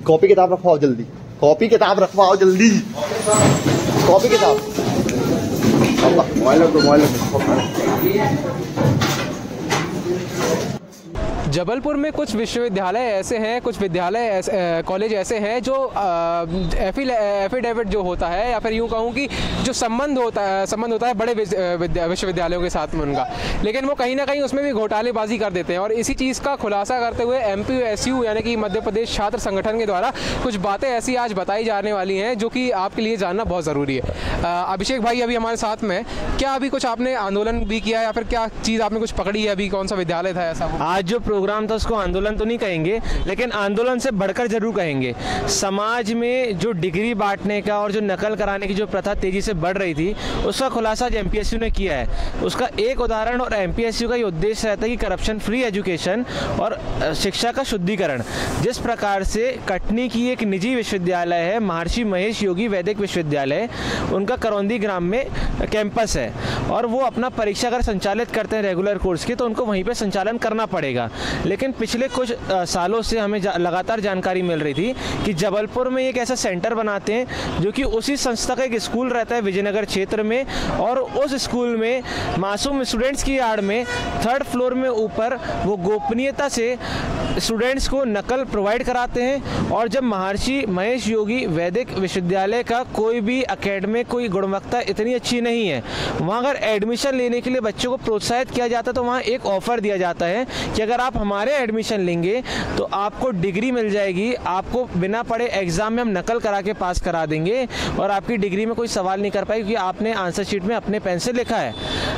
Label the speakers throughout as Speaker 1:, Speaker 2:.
Speaker 1: Copy किताब रखवाओ जल्दी, copy किताब रखवाओ जल्दी, कॉपी किताब।
Speaker 2: जबलपुर में कुछ विश्वविद्यालय ऐसे हैं, कुछ विद्यालय कॉलेज ऐसे हैं जो एफिडेविट जो होता है, या फिर यूँ कहूँ कि जो संबंध होता है बड़े विश्वविद्यालयों के साथ में उनका, लेकिन वो कहीं ना कहीं उसमें भी घोटालेबाजी कर देते हैं। और इसी चीज़ का खुलासा करते हुए MPSU यानी कि मध्य प्रदेश छात्र संगठन के द्वारा कुछ बातें ऐसी आज बताई जाने वाली हैं जो कि आपके लिए जानना बहुत ज़रूरी है। अभिषेक भाई अभी हमारे साथ में, क्या अभी कुछ आपने आंदोलन भी किया या फिर क्या चीज़ आपने कुछ पकड़ी है? अभी कौन सा विद्यालय था ऐसा?
Speaker 3: आज जो प्रोग्राम था उसको आंदोलन तो नहीं कहेंगे, लेकिन आंदोलन से बढ़कर जरूर कहेंगे। समाज में जो डिग्री बांटने का और जो नकल कराने की जो प्रथा तेजी से बढ़ रही थी, उसका खुलासा आज MPSU ने किया है। उसका एक उदाहरण, और MPSU का ये उद्देश्य रहता है कि करप्शन फ्री एजुकेशन और शिक्षा का शुद्धिकरण। जिस प्रकार से कटनी की एक निजी विश्वविद्यालय है, महर्षि महेश योगी वैदिक विश्वविद्यालय, उनका करौंदी ग्राम में कैंपस है और वो अपना परीक्षागार संचालित करते हैं रेगुलर कोर्स के, तो उनको वहीं पर संचालन करना पड़ेगा। लेकिन पिछले कुछ सालों से हमें लगातार जानकारी मिल रही थी कि जबलपुर में एक ऐसा सेंटर बनाते हैं जो कि उसी संस्था का एक स्कूल रहता है विजयनगर क्षेत्र में, और उस स्कूल में मासूम स्टूडेंट्स की आड़ में 3rd फ्लोर में ऊपर वो गोपनीयता से स्टूडेंट्स को नकल प्रोवाइड कराते हैं। और जब महर्षि महेश योगी वैदिक विश्वविद्यालय का कोई भी एकेडमिक कोई गुणवत्ता इतनी अच्छी नहीं है, वहाँ अगर एडमिशन लेने के लिए बच्चों को प्रोत्साहित किया जाता है तो वहाँ एक ऑफर दिया जाता है कि अगर आप हमारे एडमिशन लेंगे तो आपको डिग्री मिल जाएगी, आपको बिना पढ़े एग्जाम में हम नकल करा के पास करा देंगे और आपकी डिग्री में कोई सवाल नहीं कर पाएगी क्योंकि आपने आंसर शीट में अपने पेन से लिखा है।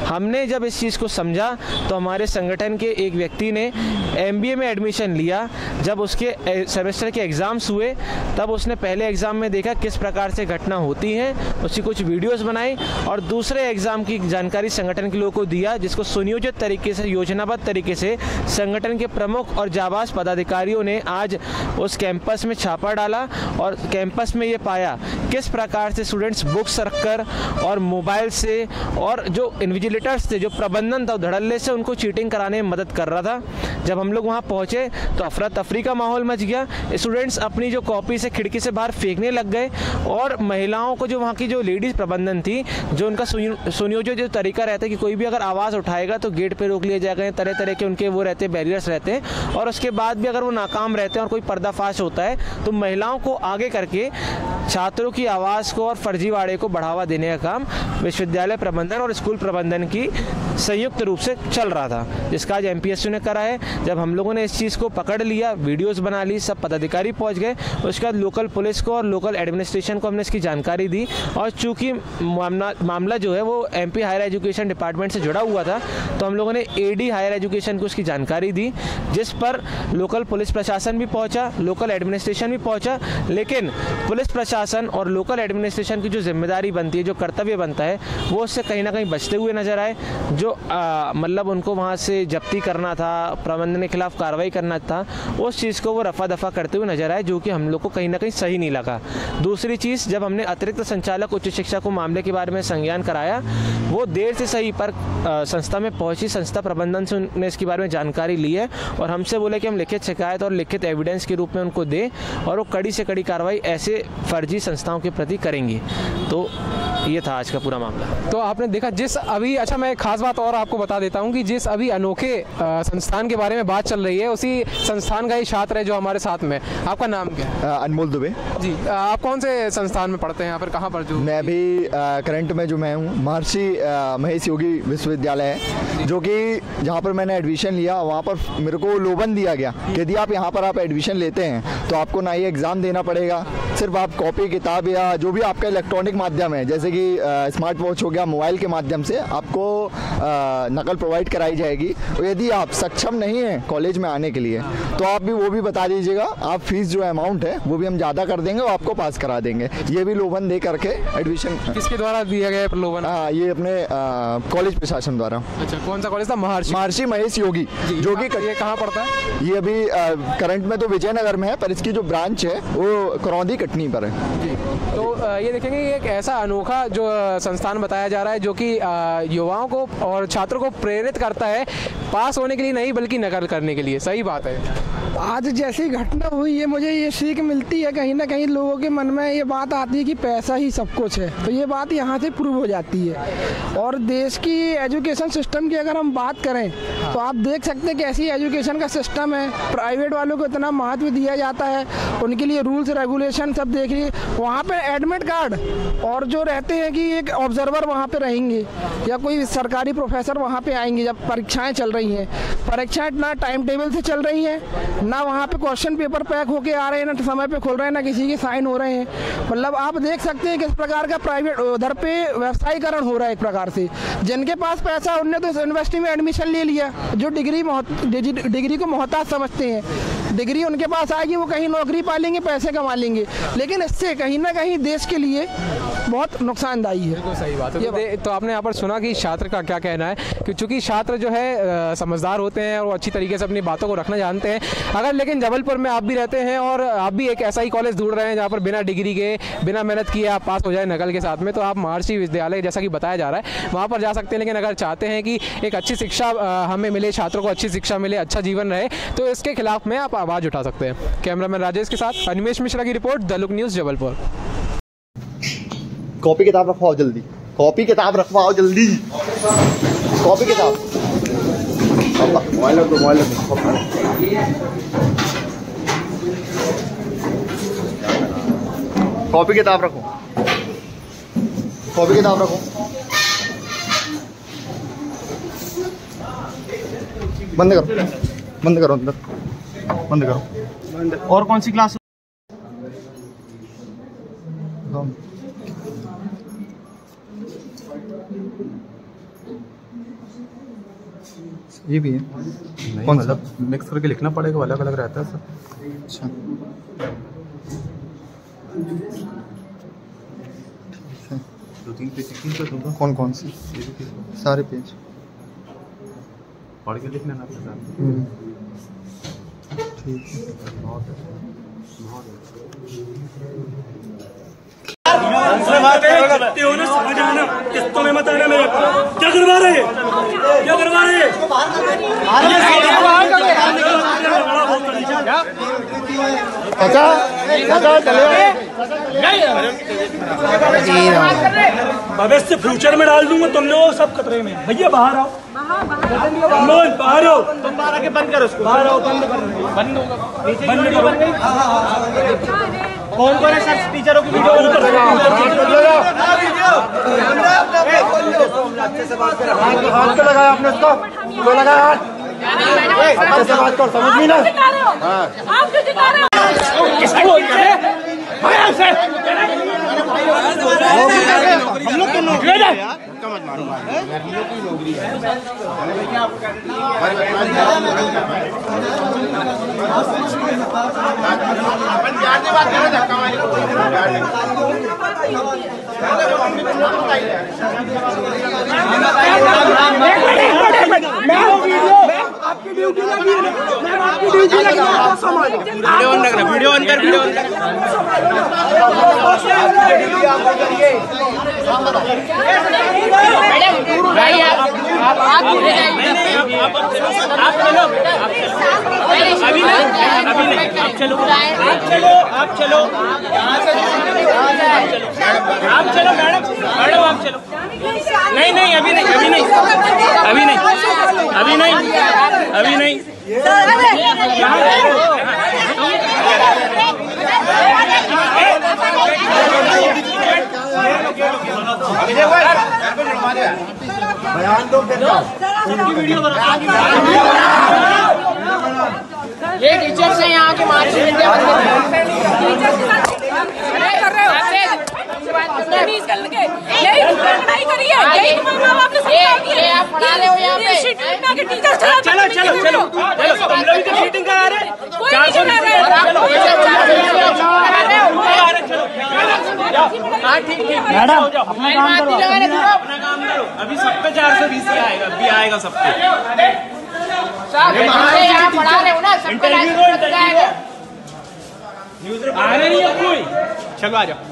Speaker 3: हमने जब इस चीज़ को समझा तो हमारे संगठन के एक व्यक्ति ने MBA में एडमिशन लिया। जब उसके सेमेस्टर के एग्ज़ाम्स हुए तब उसने पहले एग्ज़ाम में देखा किस प्रकार से घटना होती है, उसकी कुछ वीडियोस बनाई और दूसरे एग्ज़ाम की जानकारी संगठन के लोगों को दिया, जिसको सुनियोजित तरीके से, योजनाबद्ध तरीके से संगठन के प्रमुख और जाबाज पदाधिकारियों ने आज उस कैंपस में छापा डाला और कैंपस में ये पाया किस प्रकार से स्टूडेंट्स बुक्स रखकर और मोबाइल से और जो इन्विजिलेटर्स थे, जो प्रबंधन था, धड़ल्ले से उनको चीटिंग कराने में मदद कर रहा था। जब हम लोग वहाँ पहुँचे तो अफरा तफरी का माहौल मच गया। स्टूडेंट्स अपनी जो कॉपी से खिड़की से बाहर फेंकने लग गए और महिलाओं को, जो वहाँ की जो लेडीज़ प्रबंधन थी, जो उनका सुनियोजित जो तरीका रहता है कि कोई भी अगर आवाज़ उठाएगा तो गेट पे रोक लिया जाएगा, तरह तरह के उनके वो रहते, बैरियर्स रहते हैं, और उसके बाद भी अगर वो नाकाम रहते हैं और कोई पर्दाफाश होता है तो महिलाओं को आगे करके छात्रों की आवाज़ को और फर्जीवाड़े को बढ़ावा देने का काम विश्वविद्यालय प्रबंधन और स्कूल प्रबंधन की संयुक्त रूप से चल रहा था, जिसका आज MPSU ने करा है। जब हम लोगों ने इस चीज़ को पकड़ लिया, वीडियोस बना ली, सब पदाधिकारी पहुंच गए, उसके बाद लोकल पुलिस को और लोकल एडमिनिस्ट्रेशन को हमने इसकी जानकारी दी। और चूंकि मामला जो है वो MP हायर एजुकेशन डिपार्टमेंट से जुड़ा हुआ था तो हम लोगों ने AD हायर एजुकेशन को उसकी जानकारी दी, जिस पर लोकल पुलिस प्रशासन भी पहुँचा, लोकल एडमिनिस्ट्रेशन भी पहुँचा। लेकिन पुलिस प्रशासन और लोकल एडमिनिस्ट्रेशन की जो जिम्मेदारी बनती है, जो कर्तव्य बनता है, वो उससे कहीं ना कहीं बचते हुए नजर आए। जो मतलब उनको वहाँ से जब्ती करना था, प्रबंधन के खिलाफ कार्रवाई करना था, उस चीज़ को वो रफा दफा करते हुए नजर आए, जो कि हम लोग को कहीं ना कहीं सही नहीं लगा। दूसरी चीज़, जब हमने अतिरिक्त संचालक उच्च शिक्षा को मामले के बारे में संज्ञान कराया, वो देर से सही पर संस्था में पहुंची, संस्था प्रबंधन से उन्होंने इसके बारे में जानकारी ली है और हमसे बोले कि हम लिखित शिकायत और लिखित एविडेंस के रूप में उनको दें और वो कड़ी से कड़ी कार्रवाई ऐसे फर्जी संस्थाओं के प्रति करेंगी। तो ये था आज का पूरा मामला।
Speaker 2: तो आपने देखा जिस अभी, अच्छा मैं एक खास बात और आपको बता देता हूँ कि जिस अभी अनोखे संस्थान के बारे में बात चल रही है, उसी संस्थान का ही छात्र है जो हमारे साथ में। आपका नाम क्या है?
Speaker 1: अनमोल दुबे जी।
Speaker 2: आप कौन से संस्थान में पढ़ते हैं या फिर कहाँ पर? जो
Speaker 1: मैं अभी करंट में जो मैं हूँ महर्षि महेश योगी विश्वविद्यालय है, जो कि जहाँ पर मैंने एडमिशन लिया, वहाँ पर मेरे को लोबन दिया गया कि यदि आप यहाँ पर आप एडमिशन लेते हैं तो आपको ना ही एग्ज़ाम देना पड़ेगा, सिर्फ आप कॉपी किताब या जो भी आपका इलेक्ट्रॉनिक माध्यम है, जैसे कि स्मार्ट वॉच हो गया, मोबाइल के माध्यम से आपको नकल प्रोवाइड कराई जाएगी। और यदि आप सक्षम नहीं हैं कॉलेज में आने के लिए तो आप भी वो भी बता दीजिएगा, आप फीस जो अमाउंट है वो भी हम ज़्यादा कर देंगे और आपको पास करा देंगे। ये भी लोबन दे करके एडमिशन।
Speaker 2: किसके द्वारा दिया गया लोबन?
Speaker 1: ये अपने कॉलेज प्रशासन द्वारा।
Speaker 2: अच्छा, कौन सा कॉलेज था?
Speaker 1: महर्षि महेश योगी, जो कि
Speaker 2: ये कहाँ पड़ता है?
Speaker 1: ये अभी करंट में तो विजयनगर में है, पर इसकी जो ब्रांच है वो करौंदी कटनी पर है जी।
Speaker 2: तो ये देखेंगे, ये एक ऐसा अनोखा जो संस्थान बताया जा रहा है जो कि युवाओं को और छात्रों को प्रेरित करता है पास होने के लिए नहीं बल्कि नकल करने के लिए। सही बात है।
Speaker 4: आज जैसी घटना हुई है, मुझे ये सीख मिलती है कहीं ना कहीं लोगों के मन में ये बात आती है कि पैसा ही सब कुछ है, तो ये बात यहाँ से प्रूव हो जाती है। और देश की एजुकेशन सिस्टम की अगर हम बात करें तो आप देख सकते हैं कि ऐसी एजुकेशन का सिस्टम है, प्राइवेट वालों को इतना महत्व दिया जाता है, उनके लिए रूल्स रेगुलेशन सब देख लीजिए। वहाँ पे एडमिट कार्ड और जो रहते हैं कि एक ऑब्जर्वर वहाँ पे रहेंगे या कोई सरकारी प्रोफेसर वहाँ पे आएंगे जब परीक्षाएं चल रही हैं, परीक्षाएं ना टाइम टेबल से चल रही हैं, ना वहाँ पे क्वेश्चन पेपर पैक होके आ रहे हैं, ना समय पे खुल रहे हैं, ना किसी के साइन हो रहे हैं। मतलब आप देख सकते हैं किस प्रकार का प्राइवेट उधर पे व्यवसायीकरण हो रहा है एक प्रकार से। जिनके पास पैसा उनने तो यूनिवर्सिटी में एडमिशन ले लिया, जो डिग्री को मोहताज समझते हैं, डिग्री उनके पास आएगी, वो कहीं नौकरी पा लेंगे, पैसे कमा लेंगे, लेकिन इससे कहीं ना कहीं देश के लिए बहुत नुकसानदायी है।
Speaker 2: बिल्कुल सही बात है। तो आपने यहाँ पर सुना कि छात्र का क्या कहना है कि चूंकि छात्र जो है समझदार होते हैं और अच्छी तरीके से अपनी बातों को रखना जानते हैं। अगर लेकिन जबलपुर में आप भी रहते हैं और आप भी एक ऐसा ही कॉलेज ढूंढ रहे हैं जहाँ पर बिना डिग्री के, बिना मेहनत किए आप पास हो जाए नकल के साथ में, तो आप महर्षि विद्यालय जैसा कि बताया जा रहा है वहाँ पर जा सकते हैं। लेकिन अगर चाहते हैं कि एक अच्छी शिक्षा हमें मिले, छात्रों को अच्छी शिक्षा मिले, अच्छा जीवन रहे, तो इसके खिलाफ में आप आवाज़ उठा सकते हैं। कैमरामैन राजेश के साथ अनिमेश मिश्रा की report, the look news, Jabalpur.
Speaker 1: Copy किताब रखवाओ जल्दी, कॉपी किताब रखवाओ जल्दी, कॉपी किताब, कॉपी किताब रखो, कॉपी किताब रखो। बंद करो, बंद करो, अंदर बंद करो।
Speaker 3: और कौन सी क्लास?
Speaker 1: ये भी है,
Speaker 5: कौन मतलब मिक्स करके लिखना पड़ेगा, अलग अलग रहता है सर।
Speaker 1: अच्छा,
Speaker 5: दो तीन पेज कर दूंगा।
Speaker 1: कौन कौन सी? सारे पेज
Speaker 5: पढ़ के लिख लेना अपने साथ।
Speaker 1: ठीक है।
Speaker 6: समझ आना, किस्तों में मत आना मेरे। क्या करवा रहे हैं, क्या करवा रहे हैं?
Speaker 1: चाचा, चाचा चले।
Speaker 6: भविष्य फ्यूचर में डाल दूंगा, तुम लोग सब खतरे में। भैया बाहर आओ, बाहर आओ, तुम बाहर आके बंद करो उसको, बाहर आओ, बंद करो, बंद करो। कौन कौन है सर टीचरों की वीडियो ऊपर अच्छे से बात करो। हाथ पे लगाया आपने उसको, तो लगाया हाथ, अच्छे से बात करो, समझ नहीं ना? आप क्यों दिखा रहे हो? किसको बोल रहे हैं? हम लोग क्यों नौकरी है? मत मारूंगा, हम लोग की नौकरी है। आपकी ड्यूटी लगी, मैं आपकी ड्यूटी लगी, वीडियो ऑन कर, वीडियो ऑन कर, वीडियो ऑन कर। भाई आप चलो, अभी नहीं, आप चलो, आप चलो, आप चलो मैडम, आप चलो। नहीं, अभी नहीं, अभी नहीं, अभी नहीं, अभी नहीं, अभी नहीं। बयान दो, ये टीचर से यहाँ के मार्च चलो चलो चलो चलो, तुम लोग तो मीटिंग करा रहे, मैडम अपना काम करो, अपना काम करो। अभी सब पे 420 आएगा, अभी आएगा सब पे। इंटरव्यू दो, इंटरव्यू आ रही है कोई, चलो आ जाओ।